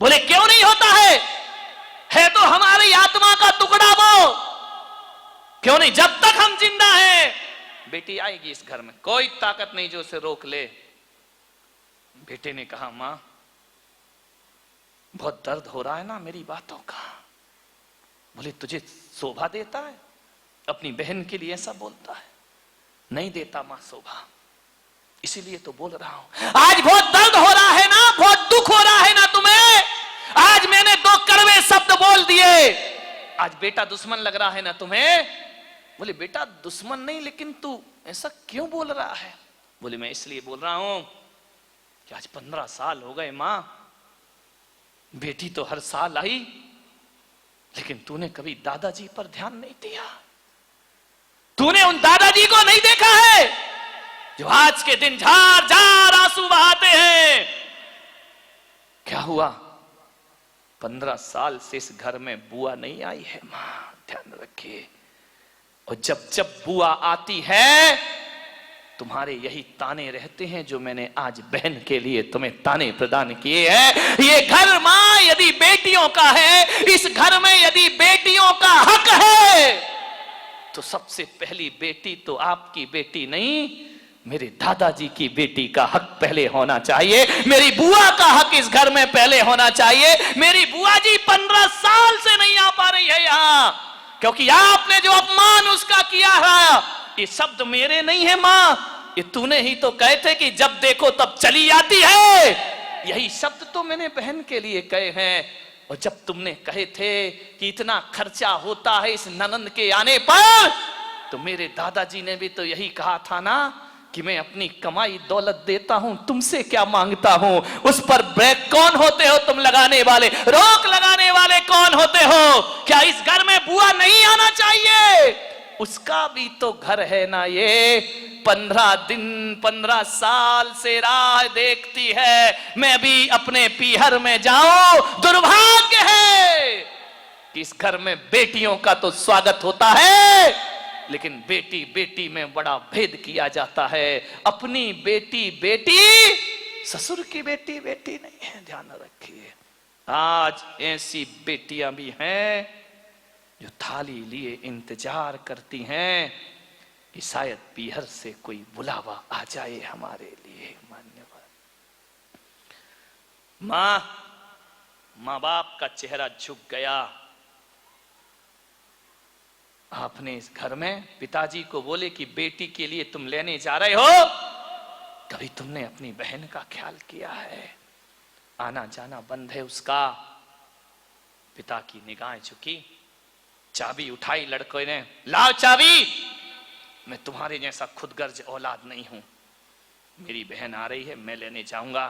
बोले क्यों नहीं होता है तो हमारी आत्मा का टुकड़ा वो, क्यों नहीं? जब तक हम जिंदा हैं बेटी आएगी इस घर में, कोई ताकत नहीं जो उसे रोक ले। बेटे ने कहा मां बहुत दर्द हो रहा है ना मेरी बातों का। बोले तुझे शोभा देता है? अपनी बहन के लिए ऐसा बोलता है? नहीं देता मां शोभा, इसीलिए तो बोल रहा हूं। आज बहुत दर्द हो रहा है ना, बहुत दुख हो रहा है ना तुम्हें, आज मैंने 2 कड़वे शब्द बोल दिए, आज बेटा दुश्मन लग रहा है ना तुम्हें। बोले बेटा दुश्मन नहीं, लेकिन तू ऐसा क्यों बोल रहा है? बोले मैं इसलिए बोल रहा हूं कि आज 15 साल हो गए मां, बेटी तो हर साल आई, लेकिन तूने कभी दादाजी पर ध्यान नहीं दिया। तूने उन दादाजी को नहीं देखा है जो आज के दिन झार झार आंसू बहाते हैं। क्या हुआ? 15 साल से इस घर में बुआ नहीं आई है मां, ध्यान रखिए। और जब जब बुआ आती है तुम्हारे यही ताने रहते हैं जो मैंने आज बहन के लिए तुम्हें ताने प्रदान किए हैं। ये घर मां यदि बेटियों का है, इस घर में यदि बेटियों का हक है, तो सबसे पहली बेटी तो आपकी बेटी नहीं, मेरे दादाजी की बेटी का हक पहले होना चाहिए। मेरी बुआ का हक इस घर में पहले होना चाहिए। मेरी बुआ जी 15 साल से नहीं आ पा रही है यहां, क्योंकि आपने जो अपमान उसका किया है, ये शब्द मेरे नहीं है मां, ये तूने ही तो कहे थे कि जब देखो तब चली आती है। यही शब्द तो मैंने बहन के लिए कहे हैं। और जब तुमने कहे थे कि इतना खर्चा होता है इस ननंद के आने पर, तो मेरे दादाजी ने भी तो यही कहा था ना कि मैं अपनी कमाई दौलत देता हूं, तुमसे क्या मांगता हूं। उस पर ब्रेक कौन होते हो तुम लगाने वाले, रोक लगाने वाले कौन होते हो? क्या इस घर में बुआ नहीं आना चाहिए? उसका भी तो घर है ना ये। 15 दिन 15 साल से राह देखती है मैं भी अपने पीहर में जाऊं। दुर्भाग्य है कि इस घर में बेटियों का तो स्वागत होता है, लेकिन बेटी बेटी में बड़ा भेद किया जाता है। अपनी बेटी बेटी, ससुर की बेटी बेटी नहीं है, ध्यान रखिए। आज ऐसी बेटियां भी हैं जो थाली लिए इंतजार करती हैं कि शायद पीहर से कोई बुलावा आ जाए हमारे लिए। मान्यवर मां बाप का चेहरा झुक गया। आपने इस घर में पिताजी को बोले कि बेटी के लिए तुम लेने जा रहे हो, कभी तुमने अपनी बहन का ख्याल किया है? आना जाना बंद है उसका। पिता की निगाहें झुकी, चाबी उठाई लड़के ने, लाओ चाबी। मैं तुम्हारे जैसा खुदगर्ज औलाद नहीं हूं, मेरी बहन आ रही है, मैं लेने जाऊंगा।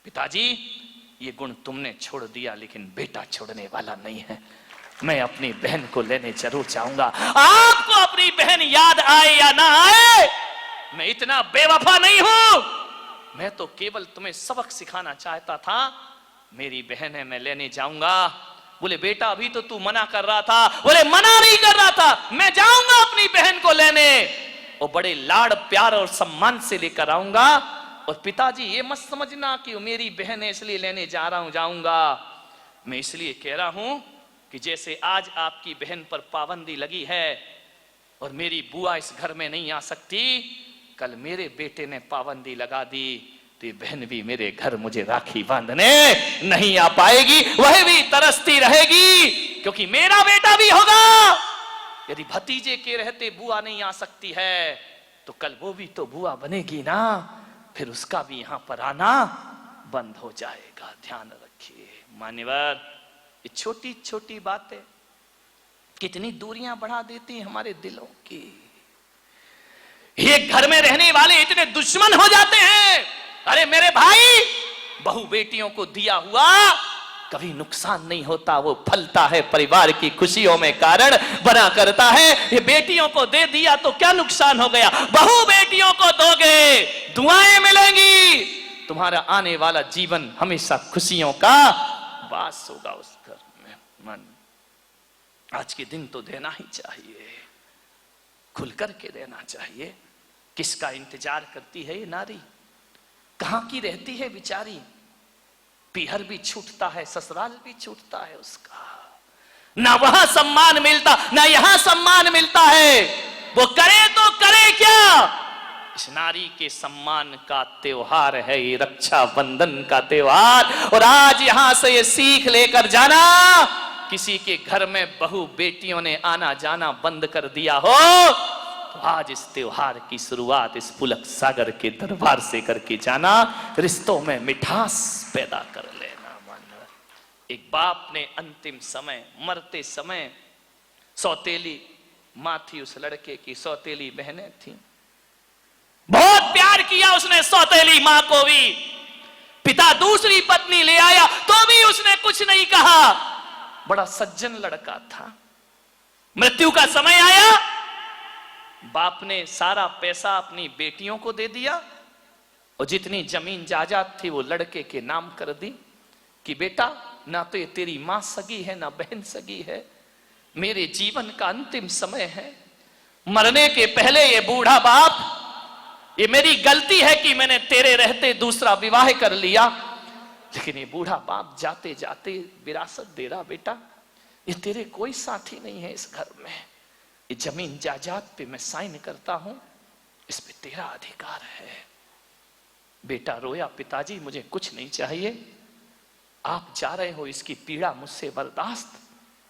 पिताजी ये गुण तुमने छोड़ दिया, लेकिन बेटा छोड़ने वाला नहीं है। मैं अपनी बहन को लेने जरूर जाऊंगा। आपको अपनी बहन याद आए या ना आए, मैं इतना बेवफा नहीं हूं। मैं तो केवल तुम्हें सबक सिखाना चाहता था। मेरी बहन है, मैं लेने जाऊंगा। बोले बेटा अभी तो तू मना कर रहा था। बोले मना नहीं कर रहा था, मैं जाऊंगा अपनी बहन को लेने, और बड़े लाड़ प्यार और सम्मान से लेकर आऊंगा। और पिताजी ये मत समझना कि मेरी बहन है इसलिए लेने जा रहा हूं, जाऊंगा। मैं इसलिए कह रहा हूं कि जैसे आज आपकी बहन पर पाबंदी लगी है और मेरी बुआ इस घर में नहीं आ सकती, कल मेरे बेटे ने पाबंदी लगा दी तो ये बहन भी मेरे घर मुझे राखी बांधने नहीं आ पाएगी। वह भी तरसती रहेगी, क्योंकि मेरा बेटा भी होगा। यदि भतीजे के रहते बुआ नहीं आ सकती है, तो कल वो भी तो बुआ बनेगी ना, फिर उसका भी यहां पर आना बंद हो जाएगा। ध्यान रखिए मान्यवर, ये छोटी छोटी बातें कितनी दूरियां बढ़ा देती हैं हमारे दिलों की। एक घर में रहने वाले इतने दुश्मन हो जाते हैं। अरे मेरे भाई, बहू बेटियों को दिया हुआ कभी नुकसान नहीं होता, वो फलता है, परिवार की खुशियों में कारण बना करता है। ये बेटियों को दे दिया तो क्या नुकसान हो गया? बहू बेटियों को दोगे, दुआएं मिलेंगी, तुम्हारा आने वाला जीवन हमेशा खुशियों का वास होगा उस घर में। मन आज के दिन तो देना ही चाहिए, खुल करके देना चाहिए। किसका इंतजार करती है ये नारी? कहां की रहती है बेचारी? पीहर भी छूटता है, ससुराल भी छूटता है उसका, ना वहां सम्मान मिलता ना यहां सम्मान मिलता है। वो करे तो करे क्या? इस नारी के सम्मान का त्योहार है ये रक्षाबंधन का त्योहार। और आज यहां से ये सीख लेकर जाना, किसी के घर में बहू बेटियों ने आना जाना बंद कर दिया हो तो आज इस त्योहार की शुरुआत इस पुलक सागर के दरबार से करके जाना, रिश्तों में मिठास पैदा कर लेना। एक बाप ने अंतिम समय, मरते समय, सौतेली मां थी उस लड़के की, सौतेली बहनें थी, बहुत प्यार किया उसने सौतेली मां को भी। पिता दूसरी पत्नी ले आया तो भी उसने कुछ नहीं कहा। बड़ा सज्जन लड़का था। मृत्यु का समय आया, बाप ने सारा पैसा अपनी बेटियों को दे दिया और जितनी जमीन जायदाद थी वो लड़के के नाम कर दी कि बेटा, ना तो ये तेरी मां सगी है ना बहन सगी है, मेरे जीवन का अंतिम समय है, मरने के पहले ये बूढ़ा बाप, ये मेरी गलती है कि मैंने तेरे रहते दूसरा विवाह कर लिया, लेकिन ये बूढ़ा बाप जाते जाते विरासत दे रहा, बेटा ये तेरे कोई साथी नहीं है इस घर में, ये जमीन जायदाद पे मैं साइन करता हूं, इस पे तेरा अधिकार है। बेटा रोया, पिताजी मुझे कुछ नहीं चाहिए, आप जा रहे हो, इसकी पीड़ा मुझसे बर्दाश्त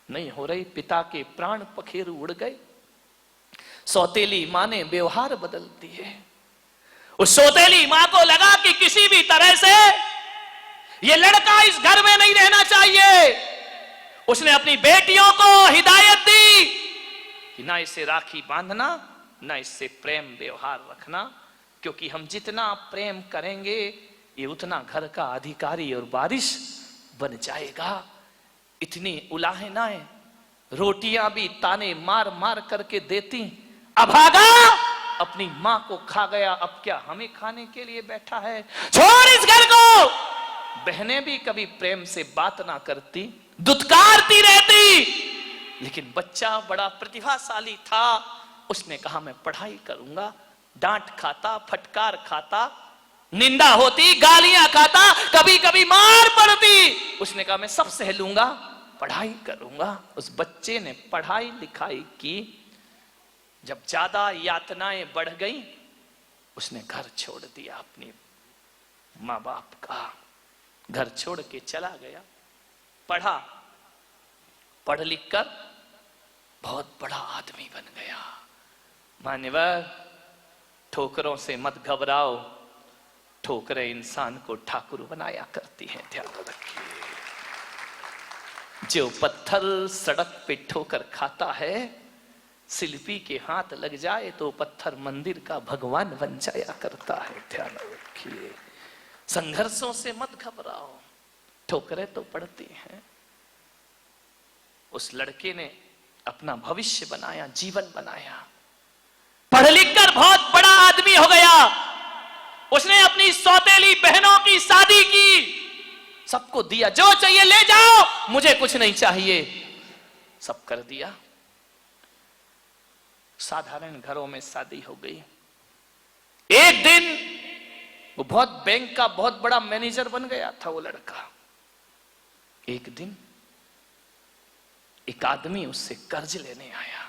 नहीं हो रही। पिता के प्राण पखेरु उड़ गए। सौतेली मां ने व्यवहार बदल दिए। उस सौतेली मां को लगा कि किसी भी तरह से ये लड़का इस घर में नहीं रहना चाहिए। उसने अपनी बेटियों को हिदायत दी कि ना इसे राखी बांधना, ना इससे प्रेम व्यवहार रखना, क्योंकि हम जितना प्रेम करेंगे ये उतना घर का अधिकारी और वारिस बन जाएगा। इतनी उलाहनाएं, रोटियां भी ताने मार मार करके देती, अभागा अपनी मां को खा गया, अब क्या हमें खाने के लिए बैठा है, छोड़ इस घर को। बहनें भी कभी प्रेम से बात ना करती, दुत्कारती रहती, लेकिन बच्चा बड़ा प्रतिभाशाली था, उसने कहा मैं पढ़ाई करूंगा। डांट खाता, फटकार खाता, निंदा होती, गालियां खाता, कभी कभी मार पड़ती, उसने कहा मैं सब सह लूंगा, पढ़ाई करूंगा। उस बच्चे ने पढ़ाई लिखाई की। जब ज्यादा यातनाएं बढ़ गई, उसने घर छोड़ दिया, अपनी मां बाप का घर छोड़ के चला गया। पढ़ा, पढ़ लिख कर बहुत बड़ा आदमी बन गया। मान्यवर, ठोकरों से मत घबराओ, ठोकरें इंसान को ठाकुर बनाया करती हैं, ध्यान रखिए। जो पत्थर सड़क पे ठोकर खाता है, शिल्पी के हाथ लग जाए तो पत्थर मंदिर का भगवान बन जाया करता है, ध्यान रखिए। संघर्षों से मत घबराओ, ठोकरें तो पड़ती हैं। उस लड़के ने अपना भविष्य बनाया, जीवन बनाया, पढ़ लिख कर बहुत बड़ा आदमी हो गया। उसने अपनी सौतेली बहनों की शादी की, सबको दिया, जो चाहिए ले जाओ, मुझे कुछ नहीं चाहिए, सब कर दिया। साधारण घरों में शादी हो गई। एक दिन वो बहुत बैंक का बहुत बड़ा मैनेजर बन गया था वो लड़का। एक दिन एक आदमी उससे कर्ज लेने आया,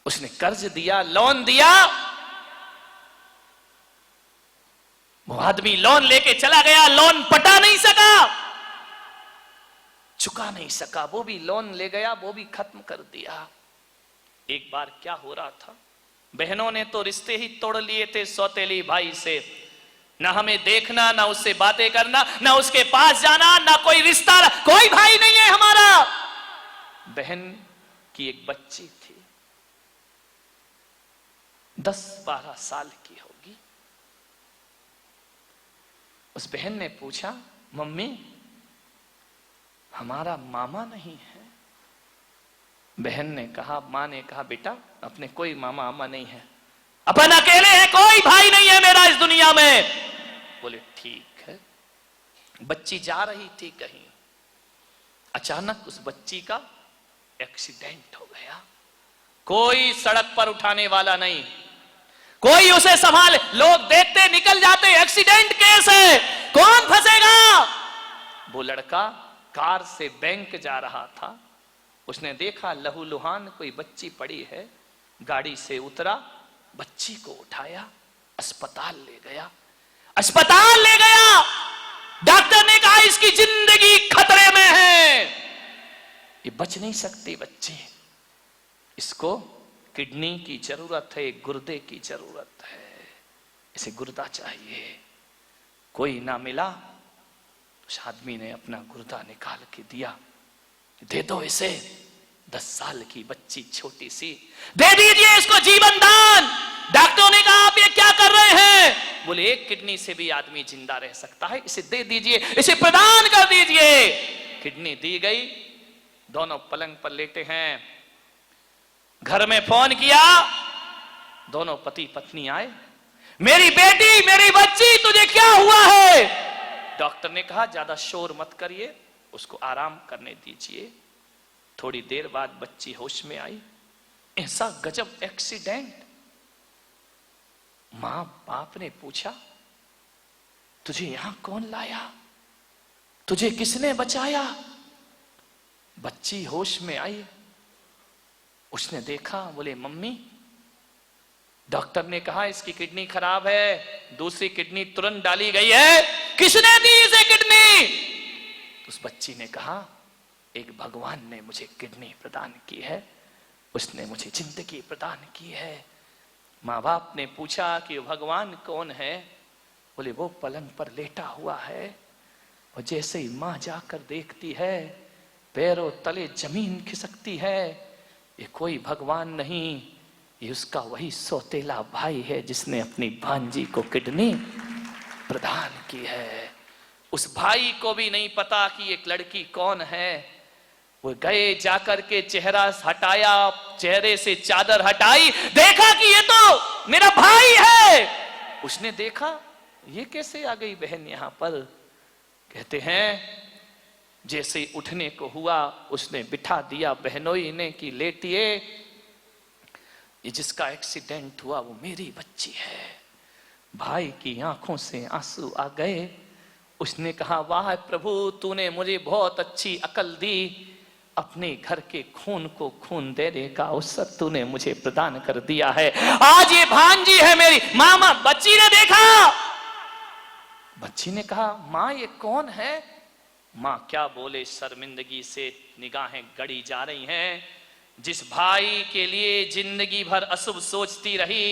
उसने कर्ज दिया, लोन दिया। वो आदमी लोन लेके चला गया, लोन पटा नहीं सका, चुका नहीं सका, वो भी लोन ले गया, वो भी खत्म कर दिया। एक बार क्या हो रहा था, बहनों ने तो रिश्ते ही तोड़ लिए थे सौतेली भाई से, ना हमें देखना, ना उससे बातें करना, ना उसके पास जाना, ना कोई रिश्ता, कोई भाई नहीं है हमारा। बहन की एक बच्ची थी, 10-12 साल की होगी। उस बहन ने पूछा, मम्मी हमारा मामा नहीं है? बहन ने कहा, मां ने कहा, बेटा अपने कोई मामा मामा नहीं है, अपन अकेले हैं, कोई भाई नहीं है मेरा इस दुनिया में। बोले ठीक है। बच्ची जा रही थी कहीं, अचानक उस बच्ची का एक्सीडेंट हो गया। कोई सड़क पर उठाने वाला नहीं, कोई उसे संभाले, लोग देखते निकल जाते, एक्सीडेंट केस है, कौन फंसेगा? वो लड़का कार से बैंक जा रहा था, उसने देखा लहूलुहान कोई बच्ची पड़ी है, गाड़ी से उतरा, बच्ची को उठाया, अस्पताल ले गया। अस्पताल ले गया, डॉक्टर ने कहा इसकी जिंदगी खतरे में है, ये बच नहीं सकती बच्ची, इसको किडनी की जरूरत है, गुर्दे की जरूरत है, इसे गुर्दा चाहिए। कोई ना मिला, उस आदमी ने अपना गुर्दा निकाल के दिया, दे दो इसे, 10 साल की बच्ची छोटी सी, दे दीजिए इसको जीवन दान। डॉक्टरों ने कहा आप ये क्या कर रहे हैं? बोले एक किडनी से भी आदमी जिंदा रह सकता है, इसे दे दीजिए, इसे प्रदान कर दीजिए। किडनी दी गई, दोनों पलंग पर लेटे हैं। घर में फोन किया, दोनों पति पत्नी आए, मेरी बेटी, मेरी बच्ची, तुझे क्या हुआ है? डॉक्टर ने कहा ज्यादा शोर मत करिए, उसको आराम करने दीजिए। थोड़ी देर बाद बच्ची होश में आई। ऐसा गजब एक्सीडेंट। मां बाप ने पूछा तुझे यहां कौन लाया, तुझे किसने बचाया? बच्ची होश में आई, उसने देखा, बोले मम्मी, डॉक्टर ने कहा इसकी किडनी खराब है, दूसरी किडनी तुरंत डाली गई है, किसने दी इसे किडनी? उस बच्ची ने कहा एक भगवान ने मुझे किडनी प्रदान की है, उसने मुझे जिंदगी प्रदान की है। माँ बाप ने पूछा कि भगवान कौन है? बोले वो पलंग पर लेटा हुआ है, और जैसे ही माँ जाकर देखती है, पैरों तले जमीन खिसकती है, ये कोई भगवान नहीं, ये उसका वही सौतेला भाई है जिसने अपनी भांजी को किडनी प्रदान की है। उस भाई को भी नहीं पता कि एक लड़की कौन है। वो गए, जाकर के चेहरा हटाया, चेहरे से चादर हटाई, देखा कि ये तो मेरा भाई है। उसने देखा ये कैसे आ गई बहन यहां पर? कहते हैं जैसे ही उठने को हुआ, उसने बिठा दिया बहनोई ने कि लेटिए, ये जिसका एक्सीडेंट हुआ वो मेरी बच्ची है। भाई की आंखों से आंसू आ गए। उसने कहा वाह प्रभु, तूने मुझे बहुत अच्छी अकल दी, अपने घर के खून को खून देने का अवसर तूने मुझे प्रदान कर दिया है। आज ये भांजी है मेरी। मामा, बच्ची ने देखा, बच्ची ने कहा माँ ये कौन है? माँ क्या बोले, शर्मिंदगी से निगाहें गड़ी जा रही हैं। जिस भाई के लिए जिंदगी भर अशुभ सोचती रही,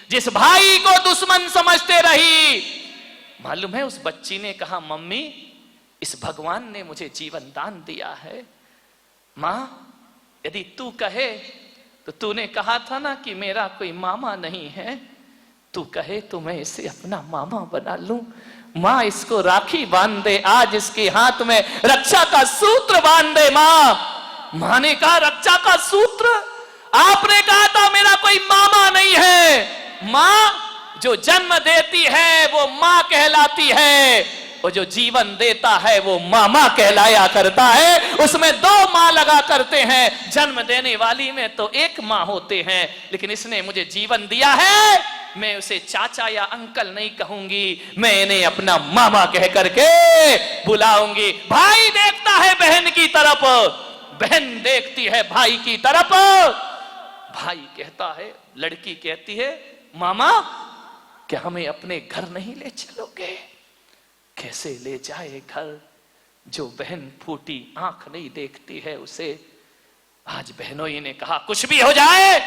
जिस भाई को दुश्मन समझते रही, मालूम है उस बच्ची ने कहा मम्मी इस भगवान ने मुझे जीवन दान दिया है। मां यदि तू कहे तो तूने कहा था ना कि मेरा कोई मामा नहीं है, तू कहे तो मैं इसे अपना मामा बना लूं। मां इसको राखी बांध दे, आज इसके हाथ में रक्षा का सूत्र बांध दे। मां ने कहा रक्षा का सूत्र? आपने कहा था मेरा कोई मामा नहीं है। मां जो जन्म देती है वो मां कहलाती है, और जो जीवन देता है वो मामा कहलाया करता है। उसमें 2 मां लगा करते हैं, जन्म देने वाली में तो 1 मां होते हैं, लेकिन इसने मुझे जीवन दिया है, मैं उसे चाचा या अंकल नहीं कहूंगी, मैं इन्हें अपना मामा कह करके बुलाऊंगी। भाई देखता है बहन की तरफ, बहन देखती है भाई की तरफ। भाई कहता है, लड़की कहती है मामा क्या हमें अपने घर नहीं ले चलोगे? कैसे ले जाए घर? जो बहन फूटी आंख नहीं देखती है उसे। आज बहनोई ने कहा कुछ भी हो जाए,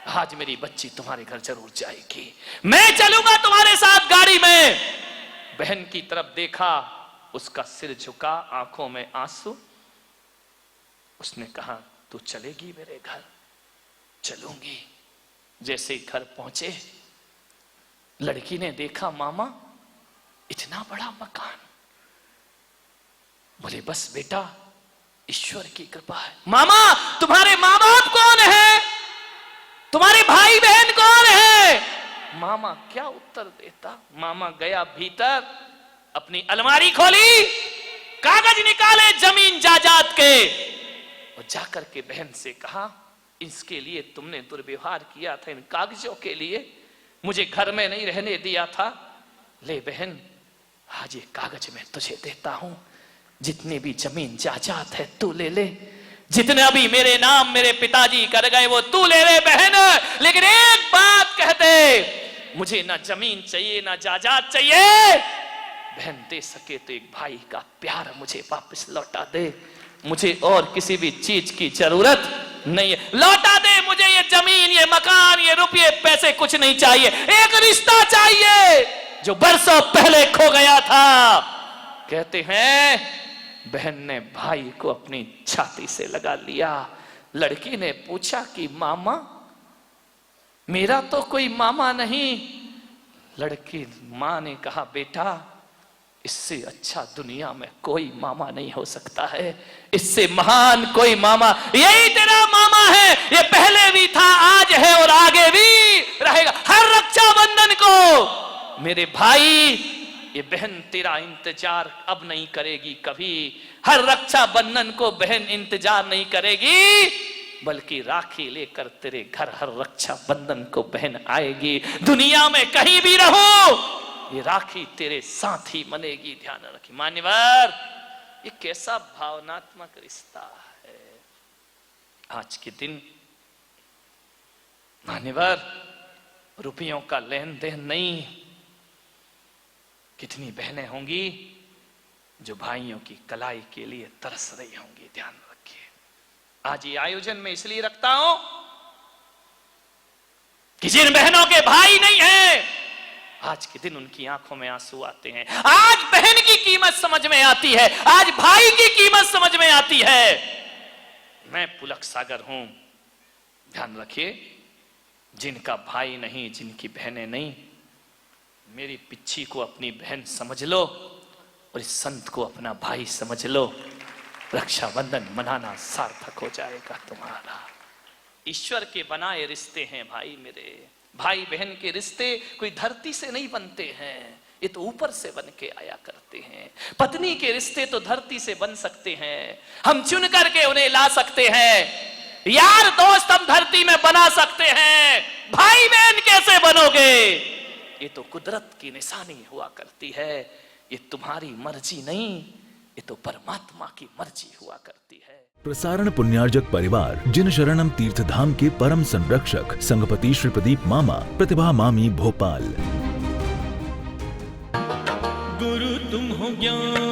आज मेरी बच्ची तुम्हारे घर जरूर जाएगी, मैं चलूंगा तुम्हारे साथ गाड़ी में। बहन की तरफ देखा, उसका सिर झुका, आंखों में आंसू। उसने कहा तू चलेगी मेरे घर? चलूंगी। जैसे घर पहुंचे, लड़की ने देखा मामा इतना बड़ा मकान। बोले बस बेटा ईश्वर की कृपा है। मामा तुम्हारे माँ बाप कौन है? तुम्हारे भाई बहन कौन है? मामा क्या उत्तर देता? मामा गया भीतर, अपनी अलमारी खोली, कागज निकाले जमीन जायदाद के, और जाकर के बहन से कहा इसके लिए तुमने दुर्व्यवहार किया था, इन कागजों के लिए मुझे घर में नहीं रहने दिया था। ले बहन आज ये कागज मैं तुझे देता हूं, जितनी भी जमीन जायदाद है तू ले ले, जितने अभी मेरे नाम मेरे पिताजी कर गए वो तू ले ले बहन, लेकिन एक बात कह दे, मुझे ना जमीन चाहिए ना जायदाद चाहिए। बहन दे सके तो एक भाई का प्यार मुझे वापस लौटा दे, मुझे और किसी भी चीज की जरूरत नहीं है, लौटा दे मुझे ये जमीन ये मकान ये रुपये पैसे कुछ नहीं चाहिए, एक रिश्ता चाहिए जो बरसों पहले खो गया था। कहते हैं बहन ने भाई को अपनी छाती से लगा लिया। लड़की ने पूछा कि मामा, मेरा तो कोई मामा नहीं। लड़की मां ने कहा बेटा, इससे अच्छा दुनिया में कोई मामा नहीं हो सकता है, इससे महान कोई मामा, यही तेरा मामा है, ये पहले भी था आज है और आगे भी रहेगा। हर रक्षाबंधन को मेरे भाई, ये बहन तेरा इंतजार अब नहीं करेगी कभी, हर रक्षाबंधन को बहन इंतजार नहीं करेगी, बल्कि राखी लेकर तेरे घर हर रक्षाबंधन को बहन आएगी। दुनिया में कहीं भी रहो ये राखी तेरे साथ ही बनेगी, ध्यान रखिए। मान्यवर, ये कैसा भावनात्मक रिश्ता है। आज के दिन मान्यवर रुपयों का लेन देन नहीं, कितनी बहनें होंगी जो भाइयों की कलाई के लिए तरस रही होंगी, ध्यान रखिए। आज ये आयोजन में इसलिए रखता हूं कि जिन बहनों के भाई नहीं है, आज के दिन उनकी आंखों में आंसू आते हैं। आज बहन की कीमत समझ में आती है, आज भाई की कीमत समझ में आती है। मैं पुलक सागर हूं, ध्यान रखिए, जिनका भाई नहीं जिनकी बहनें नहीं, मेरी पिच्छी को अपनी बहन समझ लो और इस संत को अपना भाई समझ लो, रक्षाबंधन मनाना सार्थक हो जाएगा तुम्हारा। ईश्वर के बनाए रिश्ते हैं भाई मेरे, भाई बहन के रिश्ते कोई धरती से नहीं बनते हैं, ये तो ऊपर से बन के आया करते हैं। पत्नी के रिश्ते तो धरती से बन सकते हैं, हम चुन करके उन्हें ला सकते हैं। यार दोस्त हम धरती में बना सकते हैं, भाई बहन कैसे बनोगे? ये तो कुदरत की निशानी हुआ करती है, ये तुम्हारी मर्जी नहीं, ये तो परमात्मा की मर्जी हुआ करती है। प्रसारण पुण्यार्जक परिवार जिन शरणम तीर्थ धाम के परम संरक्षक संघपति श्री प्रदीप मामा, प्रतिभा मामी, भोपाल। गुरु तुम हो ज्ञान